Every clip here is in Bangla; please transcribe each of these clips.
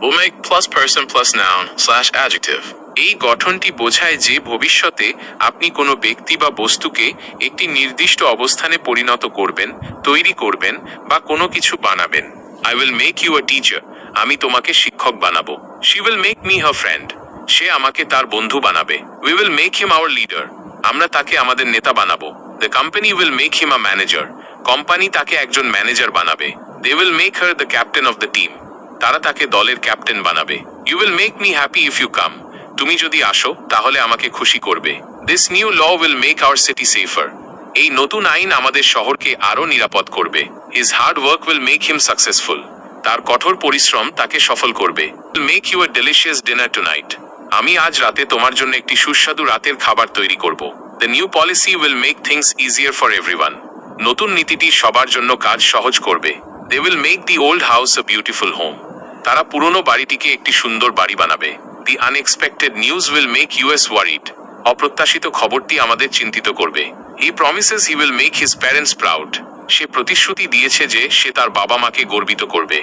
will make plus person plus noun slash adjective. এই গঠনটি বোঝায় যে ভবিষ্যতে আপনি কোনো ব্যক্তি বা বস্তুকে একটি নির্দিষ্ট অবস্থানে পরিণত করবেন, তৈরি করবেন বা কোনো কিছু বানাবেন। I will make you a teacher. আমি তোমাকে শিক্ষক বানাবো। She will make me her friend. সে আমাকে তার বন্ধু বানাবে। We will make him our leader. আমরা তাকে আমাদের নেতা বানাবো। The company will make him a manager. Company তাকে একজন ম্যানেজার বানাবে। They will make her the captain of the team. তারা তাকে দলের ক্যাপ্টেন বানাবে। You will make me happy if you come. তুমি যদি আসো তাহলে আমাকে খুশি করবে। This new law will make our city safer. এই নতুন আইন আমাদের শহরকে আরো নিরাপদ করবে। His hard work will make him successful. তার কঠোর পরিশ্রম তাকে সফল করবে। Will make you a delicious dinner tonight. আমি আজ রাতে তোমার জন্য একটি সুস্বাদু রাতের খাবার তৈরি করব। The new policy will make things easier for everyone. নতুন নীতিটি সবার জন্য কাজ সহজ করবে। They will make the old house a beautiful home. তারা পুরনো বাড়িটিকে একটি সুন্দর বাড়ি বানাবে। The unexpected news will make us worried. অপ্রত্যাশিত খবরটি আমাদের চিন্তিত করবে। He promises he will make his parents proud. সে প্রতিশ্রুতি দিয়েছে যে সে তার বাবা মাকে গর্বিত করবে।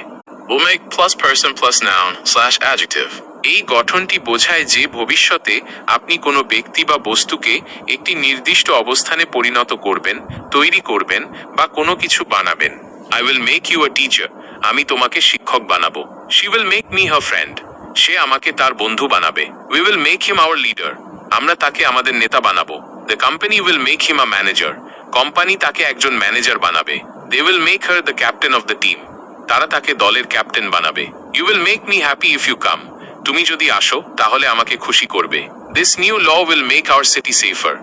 Will make plus person plus noun slash adjective. এই গঠনটি বোঝায় যে ভবিষ্যতে আপনি কোনো ব্যক্তি বা বস্তুকে একটি নির্দিষ্ট অবস্থানে পরিণত করবেন, তৈরি করবেন বা কোনো কিছু বানাবেন। I will make you a teacher. আমি তোমাকে শিক্ষক বানাবো। She will make me her friend. সে আমাকে তার বন্ধু বানাবে। We will make him our leader. আমরা তাকে আমাদের নেতা বানাবো। The company will make him a manager. Company তাকে একজন ম্যানেজার বানাবে। They will make her the captain of the team. তারা তাকে দলের ক্যাপ্টেন বানাবে। You will make me happy if you come. তুমি যদি আসো তাহলে আমাকে খুশি করবে। This new law will make our city safer.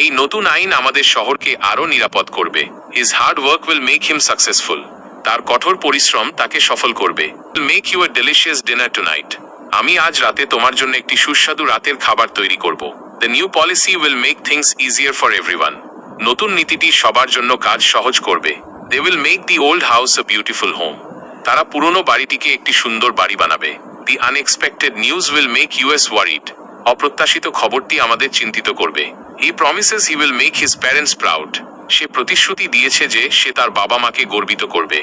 এই নতুন আইন আমাদের শহরকে আরো নিরাপদ করবে। His hard work will make him successful. তার কঠোর পরিশ্রম তাকে সফল করবে। Will make you a delicious dinner tonight. আমি আজ রাতে তোমার জন্য একটি সুস্বাদু রাতের খাবার তৈরি করব। The new policy will make things easier for everyone. নতুন নীতিটি সবার জন্য কাজ সহজ করবে। They will make the old house a beautiful home. তারা পুরনো বাড়িটিকে একটি সুন্দর বাড়ি বানাবে। The unexpected news will make us worried. অপ্রত্যাশিত খবরটি আমাদের চিন্তিত করবে। He promises he will make his parents proud. সে প্রতিশ্রুতি দিয়েছে যে সে তার বাবা মাকে গর্বিত করবে।